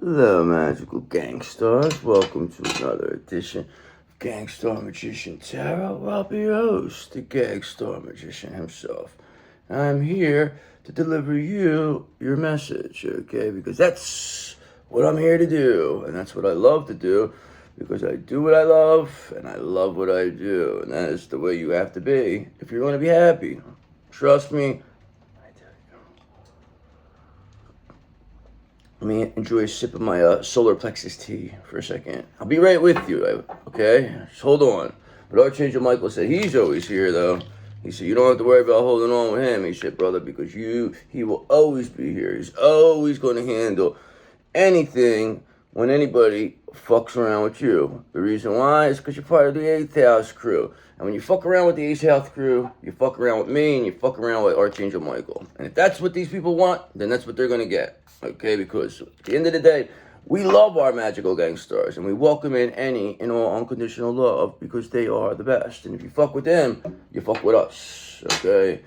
Hello, magical gangsters. Welcome to another edition of Gangstar Magician Tarot. I'll be your host, the Gangstar Magician himself. I'm here to deliver you your message, okay? Because that's what I'm here to do, and that's what I love to do, because I do what I love, and I love what I do, and that is the way you have to be if you're going to be happy. Trust me. Let me enjoy a sip of my solar plexus tea for a second. I'll be right with you, okay? Just hold on. But Archangel Michael said he's always here, though. He said, you don't have to worry about holding on with him. He said, brother, because he will always be here. He's always going to handle anything when anybody fucks around with you. The reason why is because you're part of the 8th house crew. And when you fuck around with the 8th house crew, you fuck around with me and you fuck around with Archangel Michael. And if that's what these people want, then that's what they're going to get. Okay, because at the end of the day, we love our magical gangsters and we welcome in any and all unconditional love because they are the best. And if you fuck with them, you fuck with us. Okay?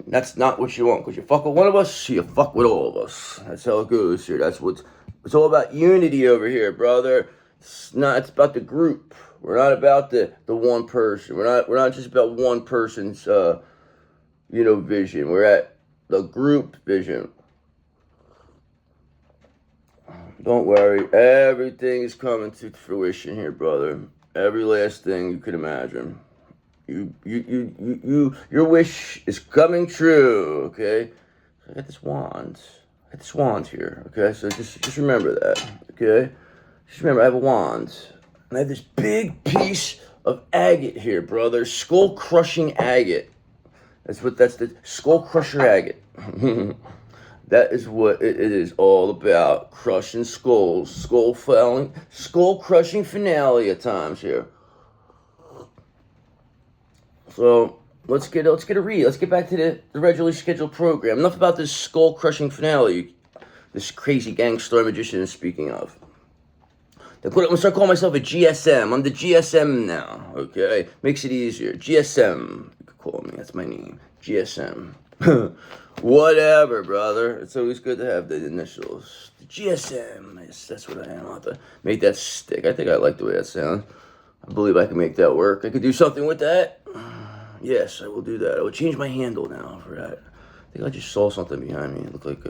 And that's not what you want, because you fuck with one of us, you fuck with all of us. That's how it goes here. It's all about unity over here, brother. It's about the group. We're not about the one person. We're not just about one person's vision. We're at the group vision. Don't worry, everything is coming to fruition here, brother. Every last thing you could imagine. Your wish is coming true, okay? I got this wand. Here, okay? So just remember that, okay? Just remember, I have a wand. And I have this big piece of agate here, brother. Skull-crushing agate. That's the skull-crusher agate. That is what it is all about. Crushing skulls. Skull-crushing finale at times here. So, let's get a read. Let's get back to the regularly scheduled program. Enough about this skull-crushing finale this crazy gangster magician is speaking of. I'm going to start calling myself a GSM. I'm the GSM now, okay? Makes it easier. GSM. You can call me. That's my name. GSM. Whatever, brother. It's always good to have the initials. The GSM. That's what I am. I'll have to make that stick. I think I like the way that sounds. I believe I can make that work. I could do something with that. Yes, I will do that. I will change my handle now for that. I think I just saw something behind me. It looked like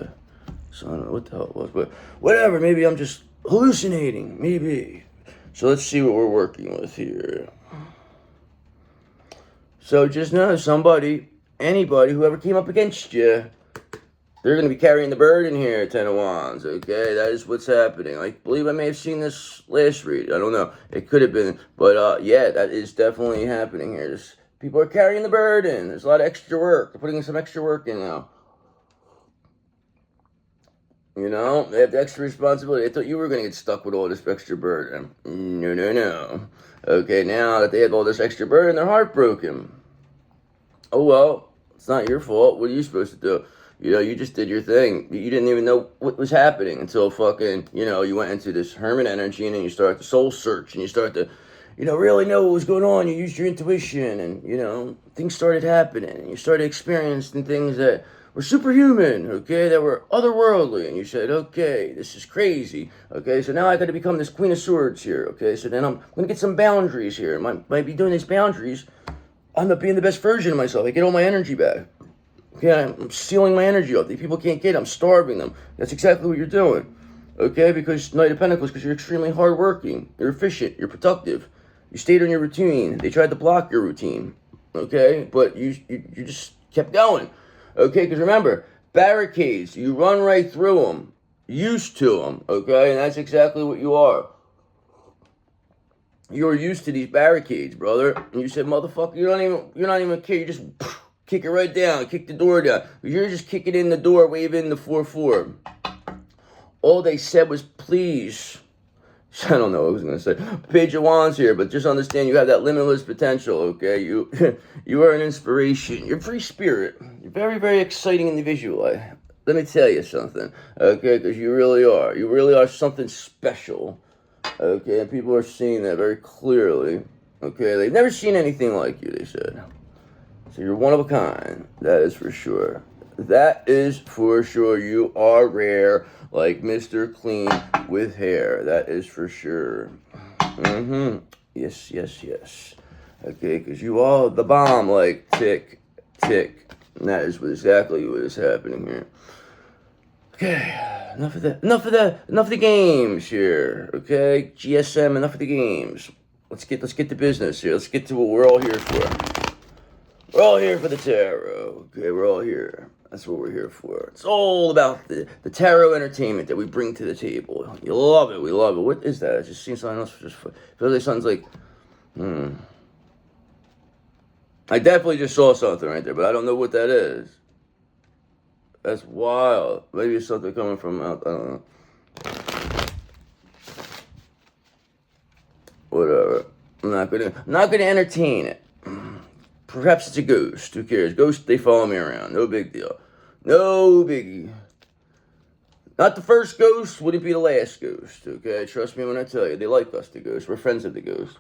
so I don't know what the hell it was. But whatever. Maybe I'm just hallucinating. Maybe. So let's see what we're working with here. So just know anybody, whoever came up against you, they're going to be carrying the burden here, Ten of Wands, okay? That is what's happening. I believe I may have seen this last read. I don't know. It could have been. But, yeah, that is definitely happening here. People are carrying the burden. There's a lot of extra work. They're putting some extra work in now. You know? They have the extra responsibility. I thought you were going to get stuck with all this extra burden. No. Okay, now that they have all this extra burden, they're heartbroken. Oh, well, it's not your fault. What are you supposed to do? You just did your thing. You didn't even know what was happening until fucking, you went into this hermit energy and then you start to soul search and you start to, really know what was going on. You used your intuition and, things started happening and you started experiencing things that were superhuman, okay, that were otherworldly. And you said, okay, this is crazy. Okay, so now I got to become this Queen of Swords here. Okay, so then I'm going to get some boundaries here. Might be doing these boundaries. I'm not being the best version of myself. I get all my energy back. Okay, I'm stealing my energy off. These people can't get it. I'm starving them. That's exactly what you're doing. Okay, because Knight of Pentacles, because you're extremely hardworking. You're efficient. You're productive. You stayed on your routine. They tried to block your routine. Okay, but you just kept going. Okay, because remember, barricades, you run right through them. Used to them. Okay, and that's exactly what you are. You're used to these barricades, brother. And you said, motherfucker, you're not even care. You just kick it right down, kick the door down. You're just kicking in the door, waving the 4-4. All they said was, please. I don't know what I was going to say. Page of Wands here, but just understand you have that limitless potential, okay? You are an inspiration. You're a free spirit. You're a very, very exciting individual. Let me tell you something, okay? Because you really are. You really are something special. Okay, and people are seeing that very clearly. Okay, they've never seen anything like you, they said. So you're one of a kind, that is for sure. That is for sure. You are rare, like Mr. Clean with hair. That is for sure. Yes, yes, yes. Okay, because you are the bomb, like tick, tick. And that is exactly what is happening here. Okay, enough of that. Enough of the games here. Okay, GSM. Enough of the games. Let's get to business here. Let's get to what we're all here for. We're all here for the tarot. Okay, we're all here. That's what we're here for. It's all about the tarot entertainment that we bring to the table. You love it. We love it. What is that? I just seen something else. Just feels like something's like, I definitely just saw something right there, but I don't know what that is. That's wild. Maybe it's something coming from out. I don't know. Whatever. I'm not gonna entertain it. Perhaps it's a ghost. Who cares? Ghosts, they follow me around. No big deal. No biggie. Not the first ghost, wouldn't be the last ghost. Okay, trust me when I tell you, they like us, the ghosts. We're friends of the ghosts.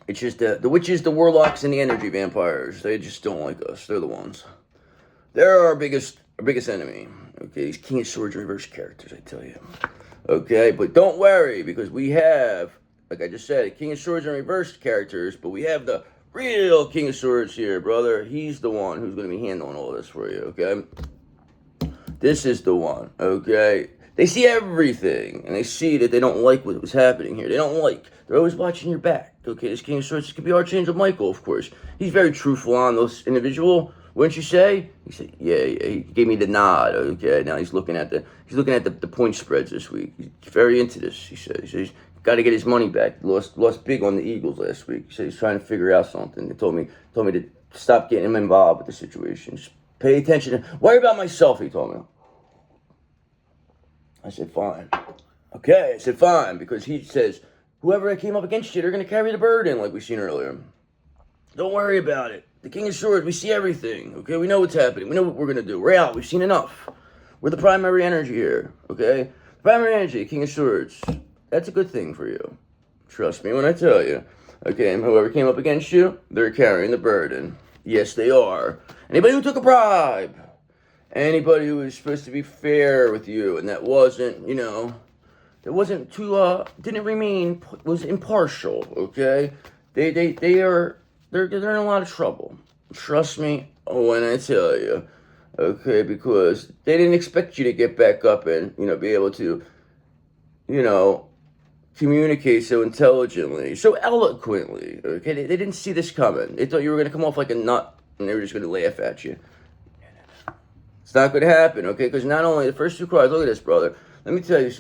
It's just the witches, the warlocks, and the energy vampires. They just don't like us. They're the ones. They're our biggest enemy. Okay, these King of Swords reverse characters, I tell you. Okay, but don't worry, because we have, like I just said, King of Swords and reverse characters, but we have the real King of Swords here, brother. He's the one who's going to be handling all this for you, okay? This is the one, okay? They see everything, and they see that they don't like what was happening here. They're always watching your back, okay? This King of Swords, this could be Archangel Michael, of course. He's very truthful on this individual. Wouldn't you say? He said, yeah, he gave me the nod, okay? Now he's looking at the point spreads this week. He's very into this, he said. He said he's got to get his money back. He lost big on the Eagles last week. He said he's trying to figure out something. They told me to stop getting him involved with the situation. Just pay attention. Worry about myself, he told me. I said, fine. Okay, I said, fine, because he says, whoever came up against you, they're going to carry the burden, like we seen earlier. Don't worry about it. The King of Swords, we see everything, okay? We know what's happening. We know what we're going to do. We're out. We've seen enough. We're the primary energy here, okay? Primary energy, King of Swords. That's a good thing for you. Trust me when I tell you. Okay, and whoever came up against you, they're carrying the burden. Yes, they are. Anybody who took a bribe, anybody who was supposed to be fair with you, and that wasn't, was impartial, okay? They're in a lot of trouble. Trust me when I tell you, okay? Because they didn't expect you to get back up and, be able to, communicate so intelligently, so eloquently, okay? They didn't see this coming. They thought you were going to come off like a nut, and they were just going to laugh at you. It's not going to happen, okay? Because not only the first two cards, look at this, brother. Let me tell you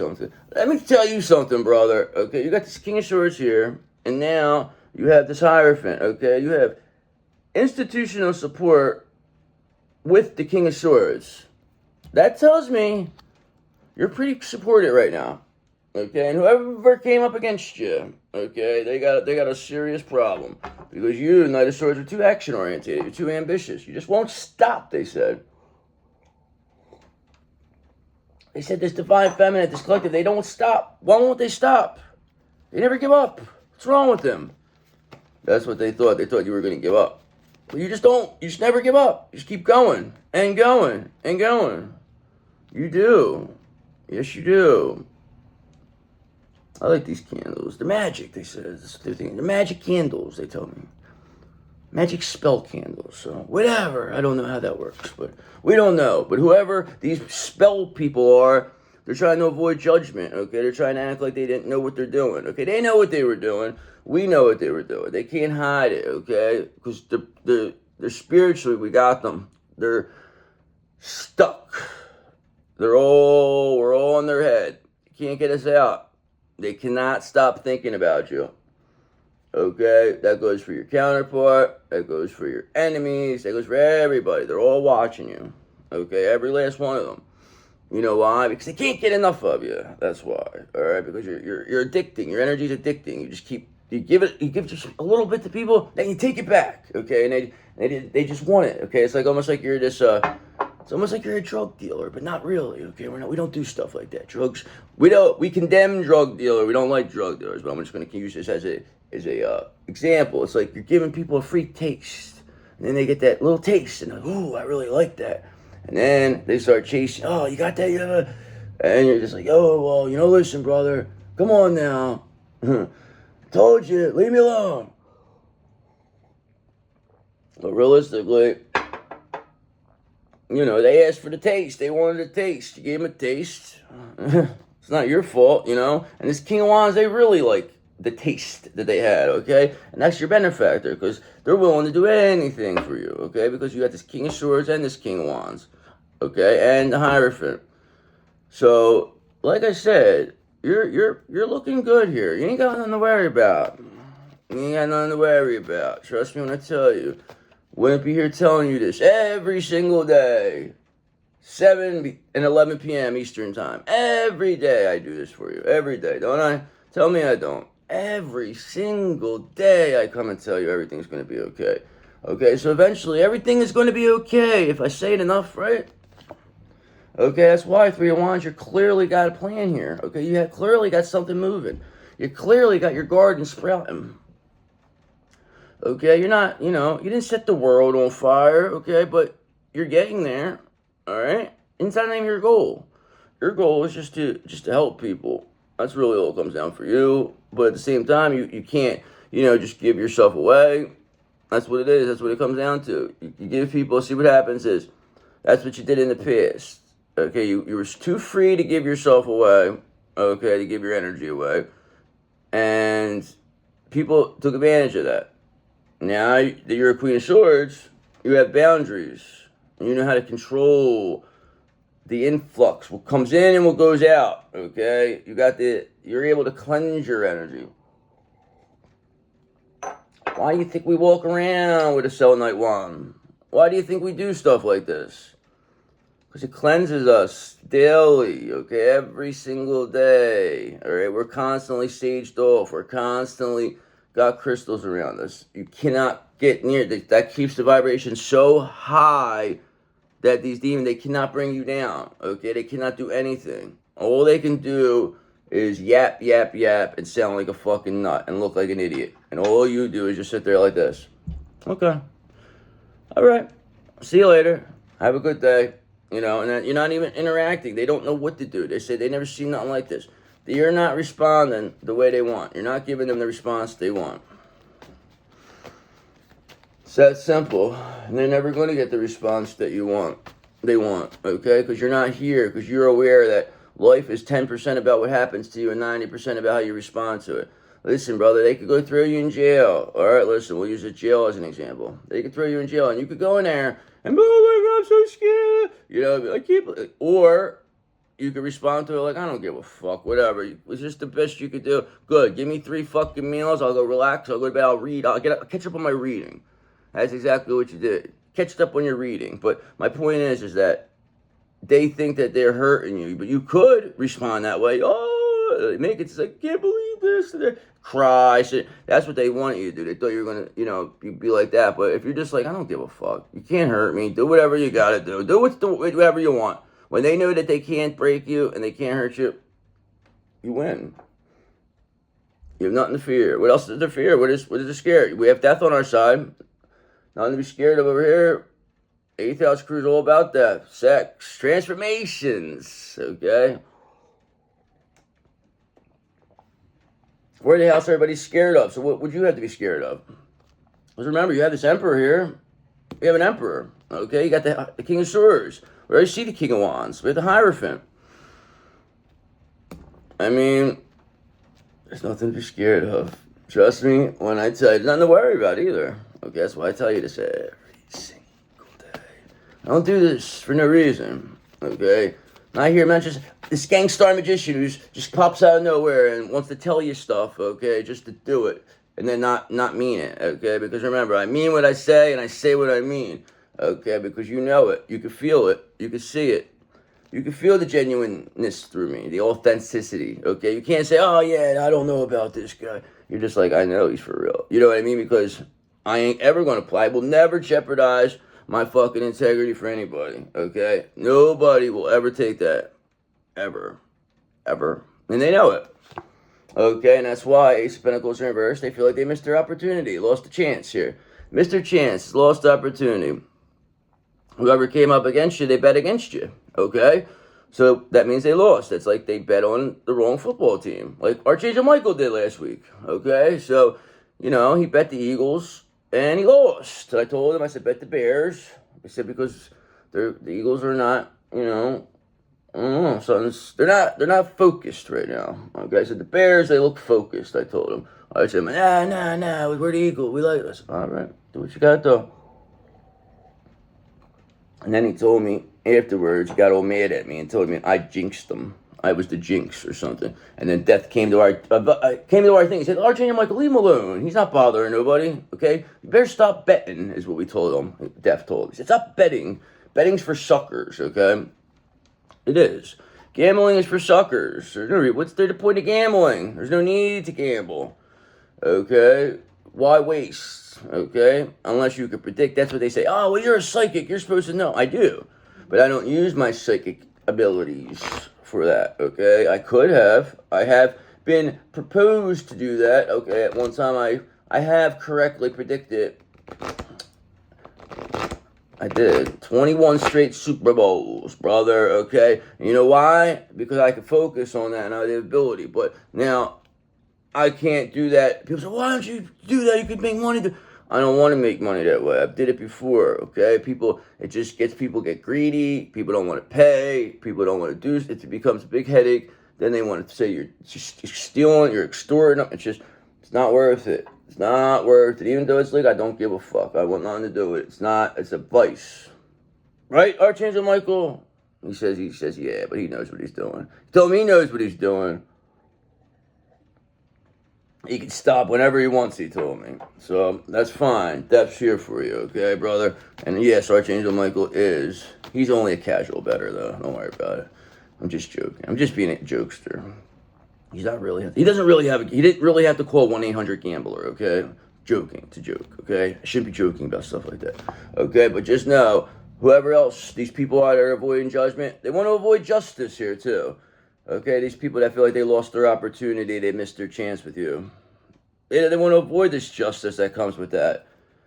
something, brother, okay? You got this King of Swords here, and now you have this Hierophant, okay? You have institutional support with the King of Swords. That tells me you're pretty supported right now, okay? And whoever came up against you, okay, they got a serious problem. Because you, Knight of Swords, are too action-oriented. You're too ambitious. You just won't stop, they said. They said this Divine Feminine, this collective, they don't stop. Why won't they stop? They never give up. What's wrong with them? That's what they thought. They thought you were going to give up. But you just don't. You just never give up. You just keep going and going and going. You do. Yes, you do. I like these candles. They're magic, they said. That's what they're thinking. They're magic candles, they told me. Magic spell candles. So, whatever. I don't know how that works, but we don't know. But whoever these spell people are, they're trying to avoid judgment, okay? They're trying to act like they didn't know what they're doing, okay? They know what they were doing. We know what they were doing. They can't hide it, okay? Because they're spiritually, we got them. They're stuck. We're all in their head. You can't get us out. They cannot stop thinking about you. Okay? That goes for your counterpart. That goes for your enemies. That goes for everybody. They're all watching you. Okay? Every last one of them. You know why? Because they can't get enough of you. That's why. All right? Because you're addicting. Your energy's addicting. You give just a little bit to people, then you take it back. Okay? And they just want it. Okay? It's like almost like you're this it's almost like you're a drug dealer, but not really. Okay? We don't do stuff like that. Drugs. We condemn drug dealer. We don't like drug dealers, but I'm just going to use this as a example. It's like you're giving people a free taste. And then they get that little taste, and like, ooh, I really like that. And then they start chasing, oh, you got that? You have and you're just like, oh, well, listen, brother, come on now. Told you, leave me alone. But realistically, they asked for the taste. They wanted a taste. You gave them a taste. It's not your fault, And this King of Wands, they really like the taste that they had, okay? And that's your benefactor, because they're willing to do anything for you, okay? Because you got this King of Swords and this King of Wands, okay? And the Hierophant. So, like I said, you're looking good here. You ain't got nothing to worry about. You ain't got nothing to worry about. Trust me when I tell you. Wouldn't be here telling you this every single day. 7 and 11 p.m. Eastern Time. Every day I do this for you. Every day, don't I? Tell me I don't. Every single day I come and tell you everything's going to be okay. Okay, so eventually everything is going to be okay if I say it enough, right? Okay, that's why, Three of Wands, you clearly got a plan here. Okay, you have clearly got something moving. You clearly got your garden sprouting. Okay, you're not, you didn't set the world on fire, okay, but you're getting there, all right? And it's not even your goal. Your goal is just to help people. That's really all it comes down for you. But at the same time, you can't, just give yourself away. That's what it is. That's what it comes down to. You give people, see what happens is, that's what you did in the past. Okay, you were too free to give yourself away, okay, to give your energy away. And people took advantage of that. Now that you're a Queen of Swords, you have boundaries. You know how to control the influx, what comes in and what goes out, okay? You're able to cleanse your energy. Why do you think we walk around with a selenite wand? Why do you think we do stuff like this? Because it cleanses us daily, okay? Every single day, all right? We're constantly saged off. We're constantly got crystals around us. You cannot get near that keeps the vibration so high that these demons, they cannot bring you down, okay? They cannot do anything. All they can do is yap, yap, yap, and sound like a fucking nut and look like an idiot. And all you do is just sit there like this. Okay. All right. See you later. Have a good day. And then you're not even interacting. They don't know what to do. They say they never seen nothing like this. You're not responding the way they want. You're not giving them the response they want. It's that simple. And they're never going to get the response that they want, okay? Because you're not here. Because you're aware that life is 10% about what happens to you and 90% about how you respond to it. Listen, brother, they could go throw you in jail. All right, listen, we'll use a jail as an example. They could throw you in jail, and you could go in there and, oh my God, I'm so scared. I keep, or you could respond to it like, I don't give a fuck, whatever. It's just the best you could do. Good, give me 3 fucking meals. I'll go relax. I'll go to bed. I'll read. I'll catch up on my reading. That's exactly what you did. Catch up on your reading. But my point is that they think that they're hurting you, but you could respond that way. Oh, make it like, can't believe this. Cry. Shit. That's what they want you to do. They thought you were going to, be like that. But if you're just like, I don't give a fuck. You can't hurt me. Do whatever you got to do. Do whatever you want. When they know that they can't break you and they can't hurt you, you win. You have nothing to fear. What else is there to fear? What is to scare? We have death on our side. Nothing to be scared of over here. 8th house crew is all about that. Sex. Transformations. Okay? We're the house everybody's scared of. So what would you have to be scared of? Because remember, you have this emperor here. We have an emperor. Okay? You got the King of Swords. We already see the King of Wands. We have the Hierophant. I mean, there's nothing to be scared of. Trust me when I tell you. There's nothing to worry about either. Okay, that's why I tell you this every single day. I don't do this for no reason. Okay? I hear mentions this gangstar magician who just pops out of nowhere and wants to tell you stuff, okay, just to do it. And then not mean it, okay? Because remember, I mean what I say and I say what I mean. Okay, because you know it. You can feel it. You can see it. You can feel the genuineness through me, the authenticity, okay? You can't say, oh, yeah, I don't know about this guy. You're just like, I know he's for real. You know what I mean? Because I ain't ever going to play. I will never jeopardize my fucking integrity for anybody, okay? Nobody will ever take that. Ever. Ever. And they know it. Okay, and that's why Ace of Pentacles in reverse, they feel like they missed their opportunity, lost a chance here. Mr. Chance, lost opportunity. Whoever came up against you, they bet against you, okay? So that means they lost. That's like they bet on the wrong football team, like Archangel Michael did last week, okay? So, he bet the Eagles, and he lost. I told him, I said, bet the Bears. I said, because the Eagles are not, I don't know, they're not focused right now, okay? I said, the Bears, they look focused, I told him. I said, nah, we're the Eagles, we like this. All right, do what you got, though. And then he told me afterwards, he got all mad at me and told me I jinxed them. I was the jinx or something. And then Death came to our thing. He said, Archangel Michael, leave him alone. He's not bothering nobody, okay? You better stop betting, is what we told him. Death told him. He said, stop betting. Betting's for suckers, okay? It is. Gambling is for suckers. What's the point of gambling? There's no need to gamble, okay? Why waste? Okay, unless you could predict. That's what they say. Oh, well, you're a psychic. You're supposed to know. I do, but I don't use my psychic abilities for that. Okay, I have been proposed to do that. Okay, at one time I have correctly predicted. I did 21 straight Super Bowls, brother. Okay, you know why? Because I could focus on that and I have the ability. But now I can't do that. People say, why don't you do that? You could make money. I don't want to make money that way. I've did it before, okay? It just gets people get greedy. People don't want to pay. People don't want to do it. It becomes a big headache. Then they want to say you're stealing, you're extorting. It's not worth it. It's not worth it. Even though it's legal, I don't give a fuck. I want nothing to do with it. It's a vice. Right, Archangel Michael? He says, yeah, but he knows what he's doing. He told me he knows what he's doing. He can stop whenever he wants, he told me. So, that's fine. Death's here for you, okay, brother? And yes, Archangel Michael he's only a casual bettor, though. Don't worry about it. I'm just joking. I'm just being a jokester. He didn't really have to call 1-800-GAMBLER, okay? Joking to joke, okay? I shouldn't be joking about stuff like that, okay? But just know, whoever else, these people out there avoiding judgment, they want to avoid justice here, too. Okay, these people that feel like they lost their opportunity, they missed their chance with you. They want to avoid this justice that comes with that.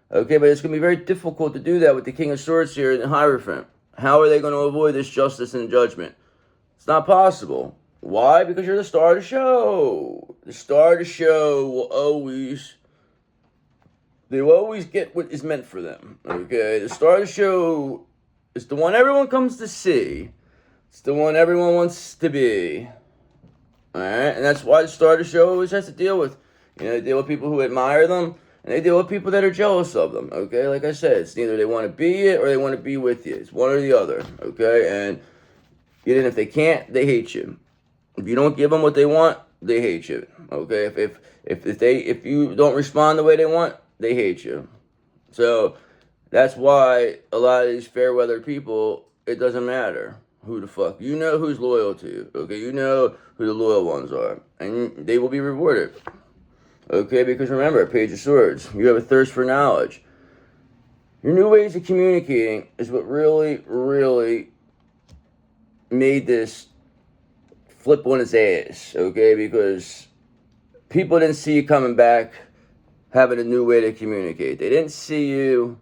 Okay, but it's going to be very difficult to do that with the King of Swords here in the Hierophant. How are they going to avoid this justice and judgment? It's not possible. Why? Because you're the star of the show. The star of the show they will always get what is meant for them. Okay, the star of the show is the one everyone comes to see. It's the one everyone wants to be. Alright? And that's why the star of the show always has to deal with. They deal with people who admire them, and they deal with people that are jealous of them. Okay? Like I said, it's either they want to be it or they want to be with you. It's one or the other. Okay? And even if they can't, they hate you. If you don't give them what they want, they hate you. Okay? If you don't respond the way they want, they hate you. So that's why a lot of these fair weather people, it doesn't matter who the fuck. You know who's loyal to you, okay? You know who the loyal ones are, and they will be rewarded, okay? Because remember, Page of Swords, you have a thirst for knowledge. Your new ways of communicating is what really, really made this flip on its ass, okay? Because people didn't see you coming back having a new way to communicate. They didn't see you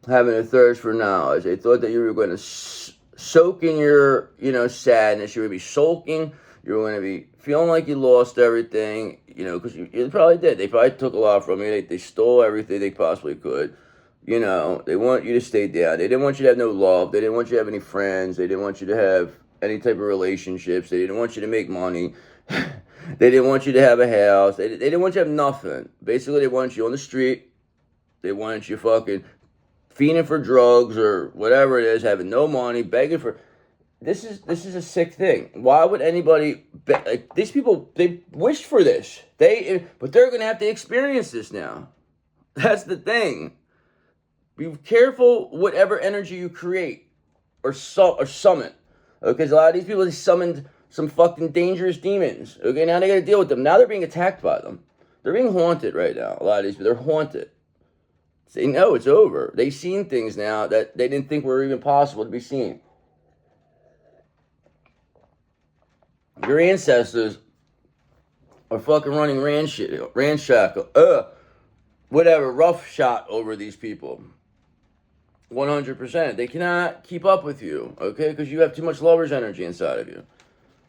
having a thirst for knowledge. They thought that you were going to soak in your, sadness. You would be sulking. You were going to be feeling like you lost everything, because you probably did. They probably took a lot from you. They stole everything they possibly could. They want you to stay down. They didn't want you to have no love. They didn't want you to have any friends. They didn't want you to have any type of relationships. They didn't want you to make money. They didn't want you to have a house. They didn't want you to have nothing. Basically, they wanted you on the street. They wanted you fucking fiending for drugs or whatever it is, having no money, begging for. This is a sick thing. Why would anybody? These people, they wished for this. But they're gonna have to experience this now. That's the thing. Be careful whatever energy you create or summon. Okay, because a lot of these people, they summoned some fucking dangerous demons. Okay, now they gotta deal with them. Now they're being attacked by them. They're being haunted right now. A lot of these people, they're haunted. They know it's over. They've seen things now that they didn't think were even possible to be seen. Your ancestors are fucking running ramshackle. whatever, rough shot over these people. 100%. They cannot keep up with you, okay? Because you have too much lover's energy inside of you.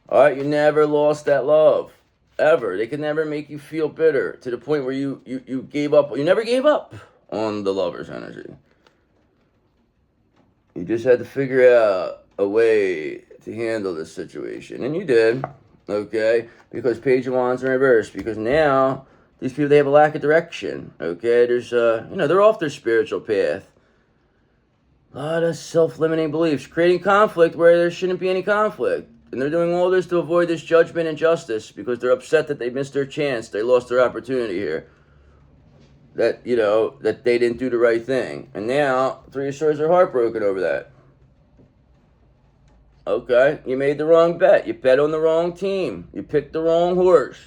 All right? You never lost that love. Ever. They can never make you feel bitter to the point where you gave up. You never gave up on the lover's energy. You just had to figure out a way to handle this situation. And you did, okay? Because Page of Wands in reverse. Because now, these people, they have a lack of direction, okay? There's, they're off their spiritual path. A lot of self-limiting beliefs. Creating conflict where there shouldn't be any conflict. And they're doing all this to avoid this judgment and justice because they're upset that they missed their chance. They lost their opportunity here. That, that they didn't do the right thing. And now, Three of Swords are heartbroken over that. Okay, you made the wrong bet. You bet on the wrong team. You picked the wrong horse.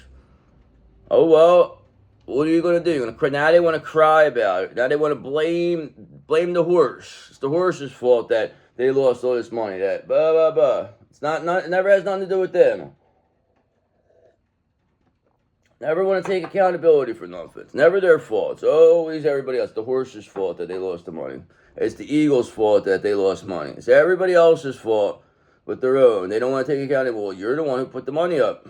Oh, well, what are you going to do? You're gonna cry. Now they want to cry about it. Now they want to blame the horse. It's the horse's fault that they lost all this money. That, blah, blah, blah. It's not, it never has nothing to do with them. Never want to take accountability for nothing. It's never their fault. It's always everybody else. The horse's fault that they lost the money. It's the eagle's fault that they lost money. It's everybody else's fault but their own. They don't want to take accountability. Well, you're the one who put the money up.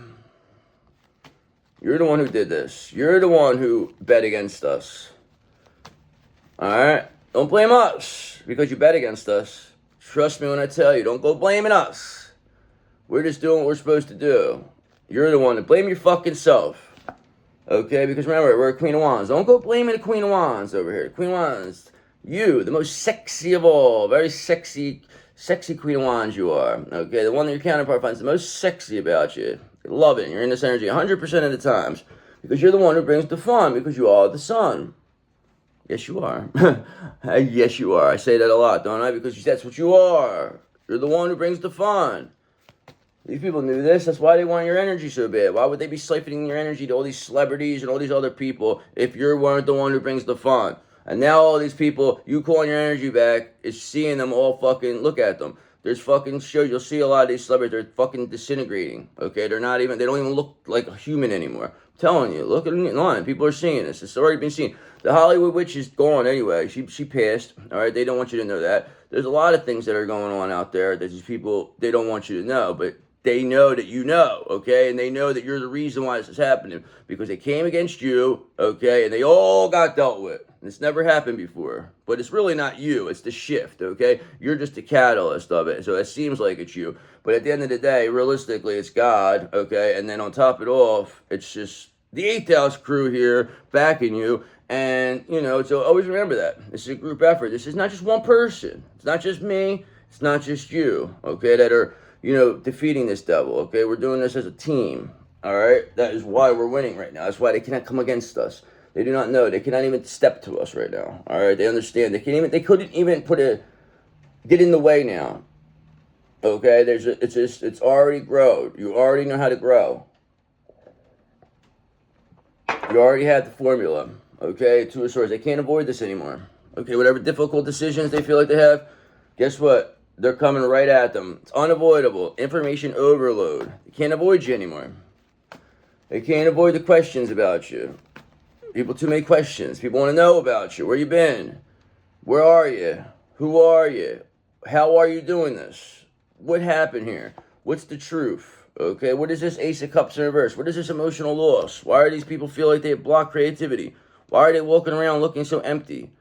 You're the one who did this. You're the one who bet against us. Alright? Don't blame us because you bet against us. Trust me when I tell you. Don't go blaming us. We're just doing what we're supposed to do. You're the one to blame your fucking self. Okay, because remember, we're a Queen of Wands. Don't go blaming the Queen of Wands over here. Queen of Wands, you, the most sexy of all. Very sexy Queen of Wands you are. Okay, the one that your counterpart finds the most sexy about you. They love it. You're in this energy 100% of the times. Because you're the one who brings the fun. Because you are the sun. Yes, you are. Yes, you are. I say that a lot, don't I? Because that's what you are. You're the one who brings the fun. These people knew this. That's why they want your energy so bad. Why would they be siphoning your energy to all these celebrities and all these other people if you weren't the one who brings the fun? And now all these people, you calling your energy back, is seeing them all fucking, look at them. There's fucking shows, you'll see a lot of these celebrities, they're fucking disintegrating. Okay, they don't even look like a human anymore. I'm telling you, look at it online. People are seeing this. It's already been seen. The Hollywood witch is gone anyway. She passed. All right, they don't want you to know that. There's a lot of things that are going on out there that these people, they don't want you to know, but they know that you know, okay? And they know that you're the reason why this is happening. Because they came against you, okay? And they all got dealt with. And it's never happened before. But it's really not you. It's the shift, okay? You're just the catalyst of it. So it seems like it's you. But at the end of the day, realistically, it's God, okay? And then on top of it all, it's just the 8th house crew here backing you. And, so always remember that. This is a group effort. This is not just one person. It's not just me. It's not just you, okay, that are defeating this devil, okay? We're doing this as a team, all right? That is why we're winning right now. That's why they cannot come against us. They do not know. They cannot even step to us right now, all right? They understand. They couldn't even get in the way now, okay? It's already grown. You already know how to grow. You already have the formula, okay? 2 of Swords. They can't avoid this anymore, okay? Whatever difficult decisions they feel like they have, guess what? They're coming right at them. It's unavoidable. Information overload. They can't avoid you anymore. They can't avoid the questions about you. People too many questions. People want to know about you. Where you been? Where are you? Who are you? How are you doing this? What happened here? What's the truth? Okay, what is this Ace of Cups in reverse? What is this emotional loss? Why do these people feel like they have blocked creativity? Why are they walking around looking so empty?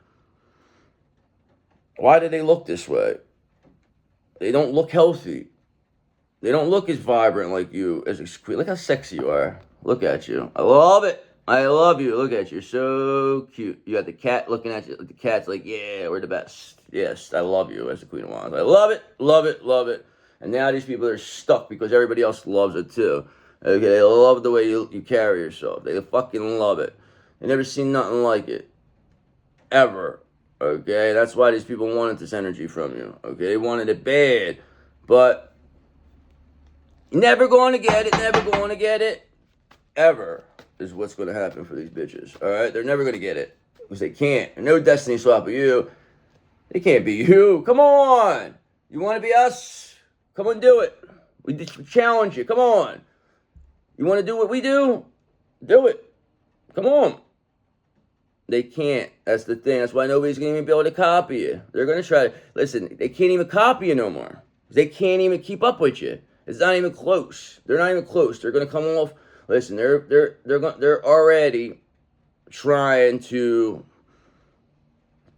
Why do they look this way? They don't look healthy. They don't look as vibrant like you as a queen. Look how sexy you are. Look at you. I love it. I love you. Look at you. So cute. You got the cat looking at you. The cat's like, yeah, we're the best. Yes, I love you as the Queen of Wands. I love it. Love it. Love it. And now these people are stuck because everybody else loves it too. Okay, they love the way you carry yourself. They fucking love it. They never seen nothing like it. Ever. Okay, that's why these people wanted this energy from you. Okay, they wanted it bad. But never going to get it, never going to get it. Ever is what's going to happen for these bitches. Alright, they're never going to get it. Because they can't. There's no destiny swap of you. They can't be you. Come on. You want to be us? Come on, do it. We challenge you. Come on. You want to do what we do? Do it. Come on. They can't. That's the thing. That's why nobody's going to even be able to copy you. They're going to try to, listen, they can't even copy you no more. They can't even keep up with you. It's not even close. They're not even close. They're going to come off, listen, they're already trying to,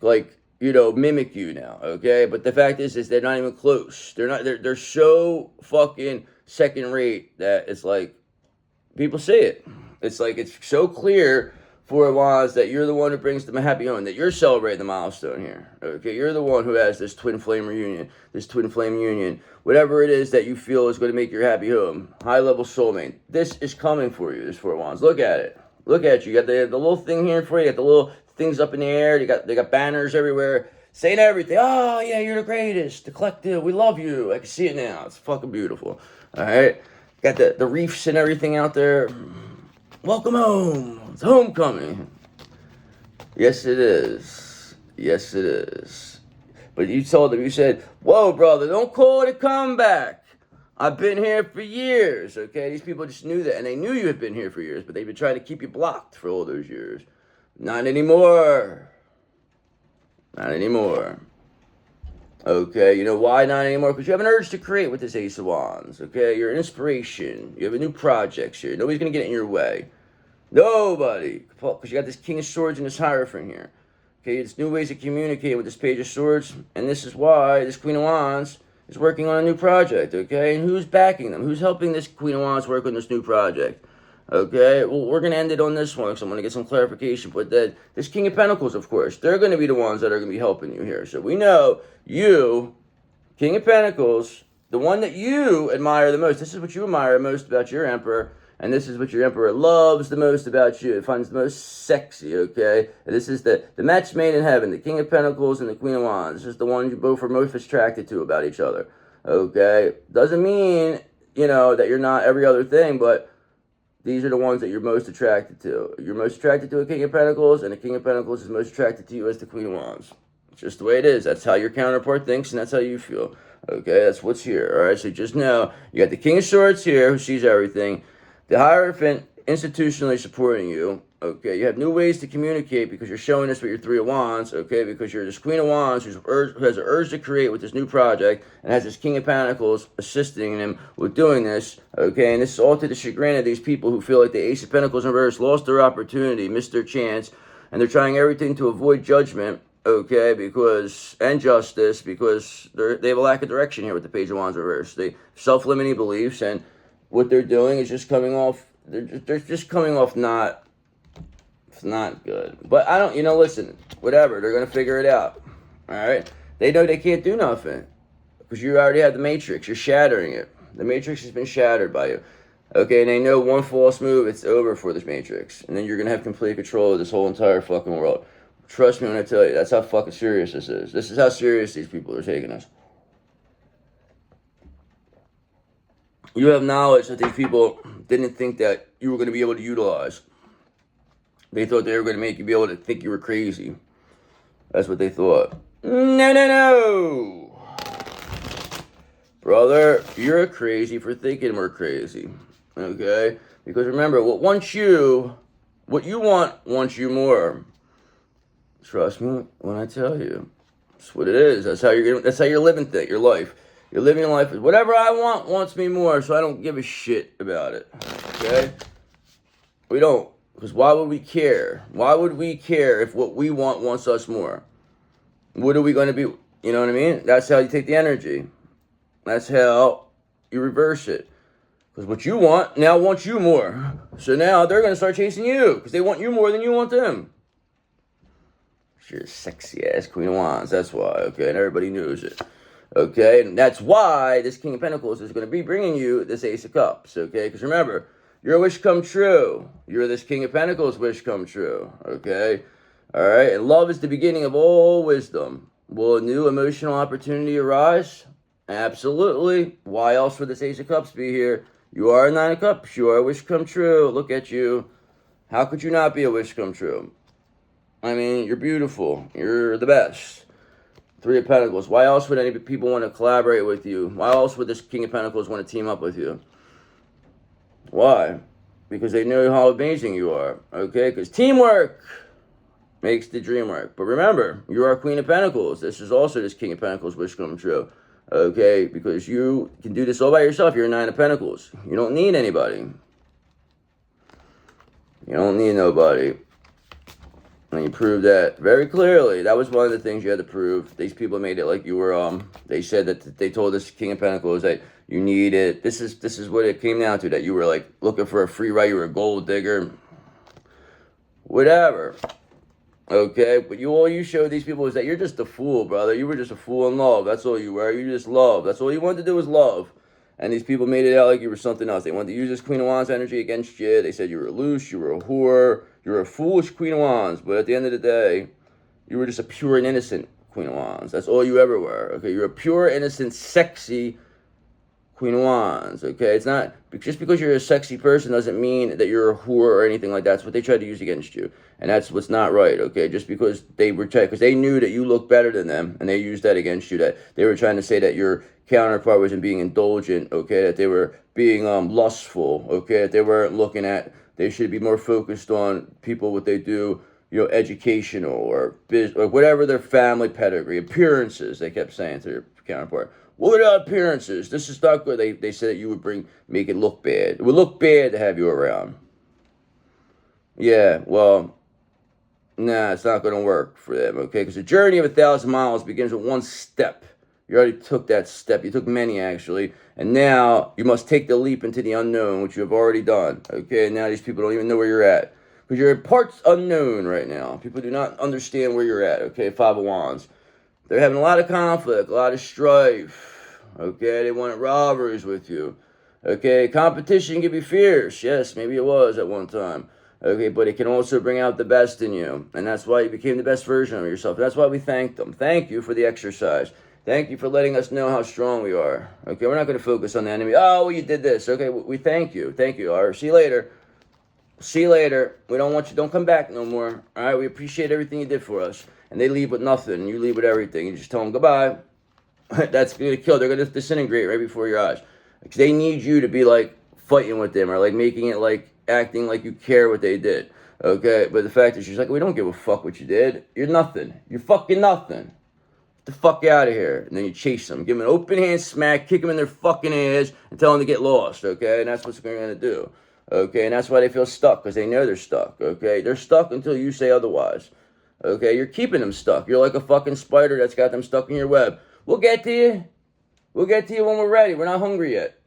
like, you know, mimic you now, okay? But the fact is they're not even close. They're so fucking second rate that it's like, people see it. It's like, it's so clear for Wands that you're the one who brings them a happy home, that you're celebrating the milestone here, okay? You're the one who has this twin flame reunion, this twin flame union, whatever it is that you feel is going to make your happy home, high-level soulmate. This is coming for you, this Four of Wands. Look at it. Look at you. You got the little thing here for you. You got the little things up in the air. They got banners everywhere saying everything. Oh, yeah, you're the greatest. The collective. We love you. I can see it now. It's fucking beautiful. All right? Got the reefs and everything out there. Welcome home. It's homecoming. Yes, it is. Yes, it is. But you told them, you said, whoa, brother, don't call it a comeback. I've been here for years, okay? These people just knew that, and they knew you had been here for years, but they've been trying to keep you blocked for all those years. Not anymore. Not anymore. Okay, you know why not anymore? Because you have an urge to create with this Ace of Wands, okay? You're an inspiration. You have a new project here. Nobody's going to get in your way. Nobody. Because you got this King of Swords and this Hierophant here. Okay, it's new ways to communicate with this Page of Swords, and this is why this Queen of Wands is working on a new project, okay? And who's backing them? Who's helping this Queen of Wands work on this new project? Okay, well, we're going to end it on this one because I'm going to get some clarification. But this King of Pentacles, of course, they're going to be the ones that are going to be helping you here. So we know you, King of Pentacles, the one that you admire the most. This is what you admire most about your Emperor. And this is what your Emperor loves the most about you. It finds the most sexy, okay? And this is the match made in heaven, the King of Pentacles and the Queen of Wands. This is the one you both are most attracted to about each other, okay? Doesn't mean, you know, that you're not every other thing, but these are the ones that you're most attracted to. You're most attracted to a King of Pentacles, and the King of Pentacles is most attracted to you as the Queen of Wands. It's just the way it is. That's how your counterpart thinks, and that's how you feel, okay? That's what's here, all right? So just know, you got the King of Swords here, who sees everything. The Hierophant institutionally supporting you, okay? You have new ways to communicate because you're showing us with your Three of Wands, okay? Because you're this Queen of Wands who has an urge to create with this new project and has this King of Pentacles assisting him with doing this, okay? And this is all to the chagrin of these people who feel like the Ace of Pentacles in reverse lost their opportunity, missed their chance, and they're trying everything to avoid judgment, okay? And justice, because they have a lack of direction here with the Page of Wands reverse. They self-limiting beliefs, and what they're doing is just coming off, they're just coming off it's not good. But I don't, listen, whatever, they're going to figure it out, all right? They know they can't do nothing because you already have the Matrix. You're shattering it. The Matrix has been shattered by you, okay? And they know one false move, it's over for this Matrix. And then you're going to have complete control of this whole entire fucking world. Trust me when I tell you, that's how fucking serious this is. This is how serious these people are taking us. You have knowledge that these people didn't think that you were going to be able to utilize. They thought they were going to make you be able to think you were crazy. That's what they thought. No. Brother, you're crazy for thinking we're crazy. Okay? Because remember, what you want wants you more. Trust me when I tell you. That's what it is. That's how you're living your life. You're living your life. Whatever I want wants me more, so I don't give a shit about it. Okay? We don't. Because why would we care? Why would we care if what we want wants us more? What are we going to be? You know what I mean? That's how you take the energy. That's how you reverse it. Because what you want now wants you more. So now they're going to start chasing you. Because they want you more than you want them. You're a sexy ass Queen of Wands. That's why. Okay? And everybody knows it. Okay, and that's why this King of Pentacles is going to be bringing you this Ace of Cups, okay? Because remember, your wish come true. You're this King of Pentacles wish come true, okay? All right, and love is the beginning of all wisdom. Will a new emotional opportunity arise? Absolutely. Why else would this Ace of Cups be here? You are a Nine of Cups. You are a wish come true. Look at you. How could you not be a wish come true? I mean, you're beautiful. You're the best. Three of Pentacles. Why else would any people want to collaborate with you? Why else would this King of Pentacles want to team up with you? Why? Because they know how amazing you are. Okay? Because teamwork makes the dream work. But remember, you are Queen of Pentacles. This is also this King of Pentacles wish come true. Okay, because you can do this all by yourself. You're a Nine of Pentacles. You don't need anybody. You don't need nobody. And you proved that very clearly. That was one of the things you had to prove. These people made it like you were, they said that they told this King of Pentacles that you needed, this is what it came down to, that you were like looking for a free ride, you were a gold digger. Whatever. Okay, but all you showed these people is that you're just a fool, brother. You were just a fool in love. That's all you were. You just love. That's all you wanted to do was love. And these people made it out like you were something else. They wanted to use this Queen of Wands energy against you. They said you were loose, you were a whore, you were a foolish Queen of Wands. But at the end of the day, you were just a pure and innocent Queen of Wands. That's all you ever were. Okay, you're a pure, innocent, sexy Queen of Wands. Okay, it's not just because you're a sexy person doesn't mean that you're a whore or anything like that. That's what they tried to use against you, and that's what's not right. Okay, just because they were because they knew that you looked better than them, and they used that against you. That they were trying to say that your counterpart wasn't being indulgent. Okay, that they were being lustful. Okay, that they weren't looking at. They should be more focused on people what they do. You know, educational or business or whatever their family pedigree, appearances. They kept saying to their counterpart. What are appearances? This is not good. They said that you would make it look bad. It would look bad to have you around. Yeah, well, nah, it's not going to work for them, okay? Because the journey of 1,000 miles begins with one step. You already took that step. You took many, actually. And now you must take the leap into the unknown, which you have already done, okay? And now these people don't even know where you're at. Because you're in parts unknown right now. People do not understand where you're at, okay? Five of Wands. They're having a lot of conflict, a lot of strife, okay? They wanted robberies with you, okay? Competition can be fierce. Yes, maybe it was at one time, okay? But it can also bring out the best in you, and that's why you became the best version of yourself. That's why we thank them. Thank you for the exercise. Thank you for letting us know how strong we are, okay? We're not going to focus on the enemy. Oh, well, you did this, okay? We thank you. Thank you. All right, see you later. See you later. We don't want you. Don't come back no more, all right? We appreciate everything you did for us. And they leave with nothing, and you leave with everything. You just tell them goodbye. That's going to kill. They're going to disintegrate right before your eyes. Because they need you to be, like, fighting with them or, like, making it, like, acting like you care what they did. Okay? But the fact is, she's like, we don't give a fuck what you did. You're nothing. You're fucking nothing. Get the fuck out of here. And then you chase them. Give them an open hand smack, kick them in their fucking ass, and tell them to get lost. Okay? And that's what they're going to do. Okay? And that's why they feel stuck, because they know they're stuck. Okay? They're stuck until you say otherwise. Okay, you're keeping them stuck. You're like a fucking spider that's got them stuck in your web. We'll get to you. We'll get to you when we're ready. We're not hungry yet.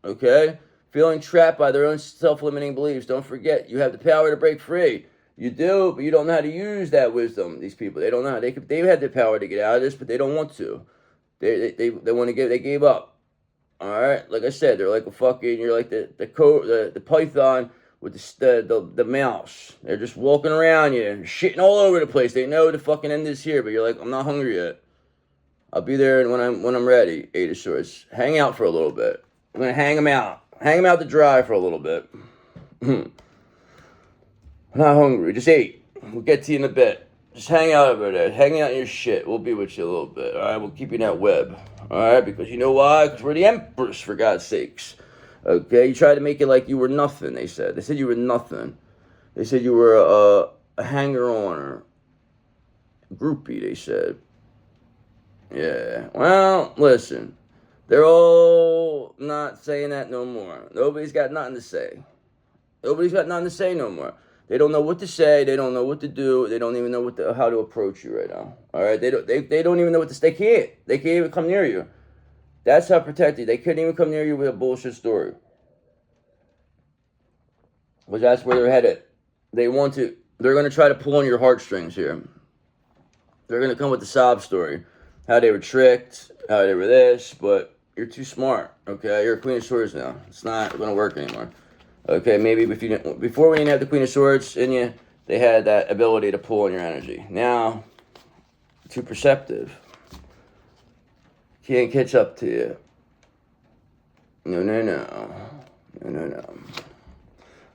Okay? Feeling trapped by their own self-limiting beliefs. Don't forget, you have the power to break free. You do, but you don't know how to use that wisdom. These people, they don't know how. They had the power to get out of this, but they don't want to. They want to give. They gave up. All right, like I said, they're like a fucking. You're like the python with the mouse. They're just walking around you, shitting all over the place. They know the fucking end is here, but you're like, I'm not hungry yet. I'll be there when I'm ready. Eight of Swords. Hang out for a little bit. I'm gonna hang them out. Hang them out to dry for a little bit. I'm not hungry. Just eat. We'll get to you in a bit. Just hang out over there. Hang out in your shit. We'll be with you a little bit. All right. We'll keep you in that web. All right. Because you know why? Because we're the Empress, for God's sakes. Okay, you tried to make it like you were nothing, they said. They said you were nothing. They said you were a hanger-on, groupie, they said. Yeah, well, listen. They're all not saying that no more. Nobody's got nothing to say. Nobody's got nothing to say no more. They don't know what to say. They don't know what to do. They don't even know how to approach you right now. All right, they don't even know what to say. They can't even come near you. That's how protected. They couldn't even come near you with a bullshit story. But that's where they're headed. They're going to try to pull on your heartstrings here. They're going to come with the sob story. How they were tricked, how they were this, but you're too smart, okay? You're a Queen of Swords now. It's not going to work anymore. Okay, maybe before when you didn't have the Queen of Swords in you, they had that ability to pull on your energy. Now, too perceptive. Can't catch up to you. No.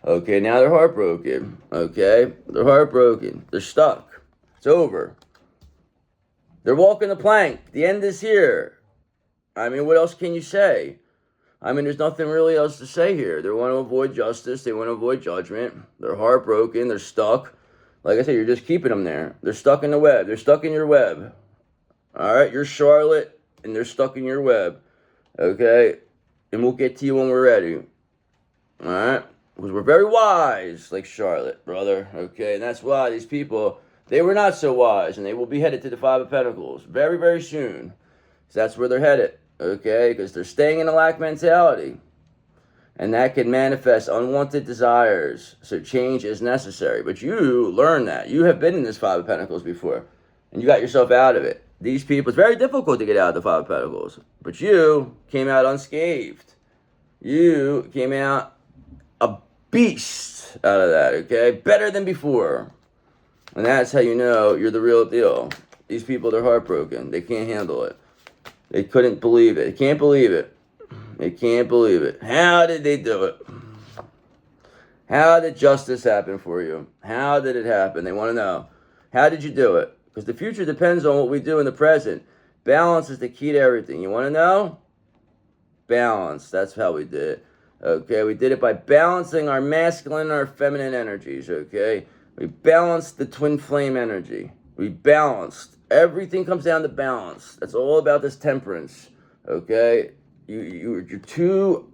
Okay, now they're heartbroken. Okay? They're heartbroken. They're stuck. It's over. They're walking the plank. The end is here. I mean, what else can you say? I mean, there's nothing really else to say here. They want to avoid justice. They want to avoid judgment. They're heartbroken. They're stuck. Like I said, you're just keeping them there. They're stuck in the web. They're stuck in your web. All right, you're Charlotte, and they're stuck in your web. Okay, and we'll get to you when we're ready. All right, because we're very wise, like Charlotte, brother. Okay, and that's why these people, they were not so wise, and they will be headed to the Five of Pentacles very, very soon. So that's where they're headed. Okay, because they're staying in a lack mentality. And that can manifest unwanted desires. So change is necessary. But you learn that. You have been in this Five of Pentacles before. And you got yourself out of it. These people, it's very difficult to get out of the Five of Pentacles. But you came out unscathed. You came out a beast out of that, okay? Better than before. And that's how you know you're the real deal. These people, they're heartbroken. They can't handle it. They couldn't believe it. They can't believe it. They can't believe it. How did they do it? How did justice happen for you? How did it happen? They want to know. How did you do it? Because the future depends on what we do in the present. Balance is the key to everything. You want to know? Balance. That's how we did it. Okay, we did it by balancing our masculine and our feminine energies, okay? We balanced the twin flame energy. We balanced. Everything comes down to balance. That's all about this temperance, okay? You're too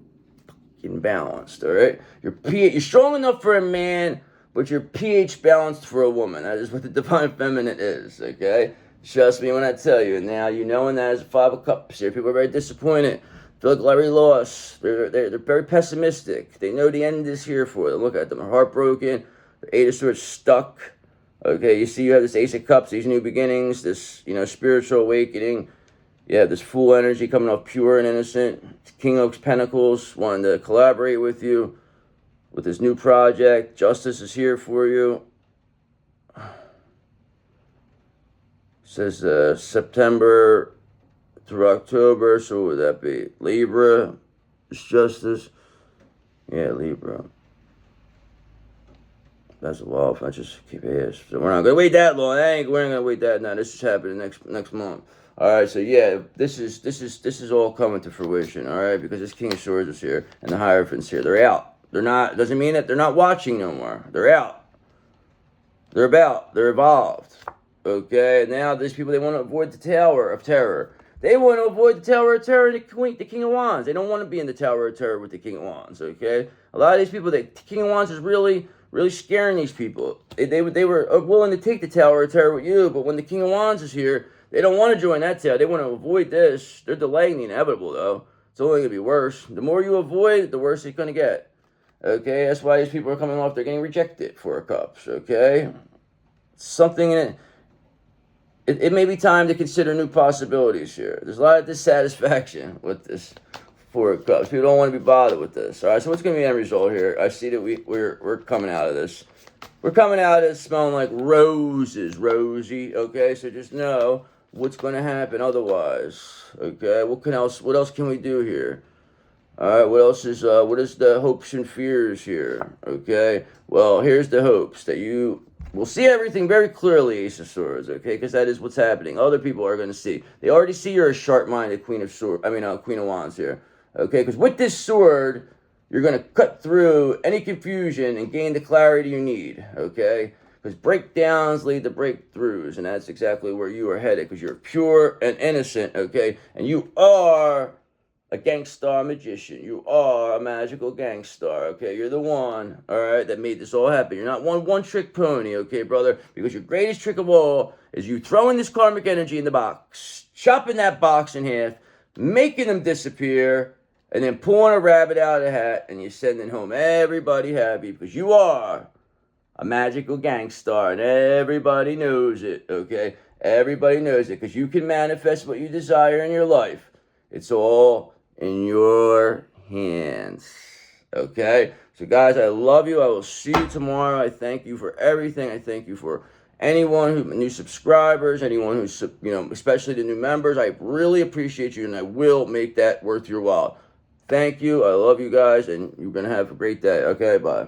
fucking balanced, all right? You're strong enough for a man, but you're pH balanced for a woman. That is what the divine feminine is, okay? Trust me when I tell you. Now, you knowing that as a Five of Cups here, people are very disappointed. Feel like Larry lost. They're very pessimistic. They know the end is here for them. Look at them. They're heartbroken. The Eight of Swords stuck. Okay, you see you have this Ace of Cups, these new beginnings, this, spiritual awakening. Yeah, this Fool energy coming off pure and innocent. King of Pentacles wanting to collaborate with you with this new project. Justice is here for you. It says September through October, so what would that be? Libra, it's justice. Yeah, Libra. That's a law. If I just keep it. So we're not gonna wait that long. We're not gonna wait that now. This is happening next month. All right. So yeah, this is all coming to fruition. All right, because this King of Swords is here and the Hierophant's here. They're out. They're not. Doesn't mean that they're not watching no more. They're out. They're about. They're evolved. Okay. Now these people, they want to avoid the Tower of Terror. They want to avoid the Tower of Terror and the King of Wands. They don't want to be in the Tower of Terror with the King of Wands. Okay. A lot of these people, the King of Wands is really scaring these people. They were willing to take the Tower of Terror with you, but when the King of Wands is here, they don't want to join that tower. They want to avoid this. They're delaying the inevitable, though. It's only going to be worse. The more you avoid, the worse it's going to get. Okay? That's why these people are coming off. They're getting rejected, Four of Cups. Okay? Something in it. It may be time to consider new possibilities here. There's a lot of dissatisfaction with this Four of Cups. People don't want to be bothered with this. All right, so what's going to be the end result here? I see that we're coming out of this. We're coming out of this smelling like roses, Rosie. Okay, so just know what's going to happen otherwise. Okay, what else can we do here? All right, what is the hopes and fears here? Okay, well, here's the hopes that you will see everything very clearly, Ace of Swords, okay? Because that is what's happening. Other people are going to see. They already see you're a sharp-minded Queen of Wands here. Okay, because with this sword, you're going to cut through any confusion and gain the clarity you need, okay? Because breakdowns lead to breakthroughs, and that's exactly where you are headed, because you're pure and innocent, okay? And you are a gangstar magician. You are a magical gangstar, okay? You're the one, all right, that made this all happen. You're not one-trick pony, okay, brother? Because your greatest trick of all is you throwing this karmic energy in the box, chopping that box in half, making them disappear, and then pulling a rabbit out of the hat, and you're sending home everybody happy, because you are a magical gangstar, and everybody knows it, okay? Everybody knows it, because you can manifest what you desire in your life. It's all in your hands, okay? So, guys, I love you. I will see you tomorrow. I thank you for everything. I thank you for anyone new subscribers, anyone who's, especially the new members. I really appreciate you, and I will make that worth your while. Thank you. I love you guys, and you're going to have a great day. Okay, bye.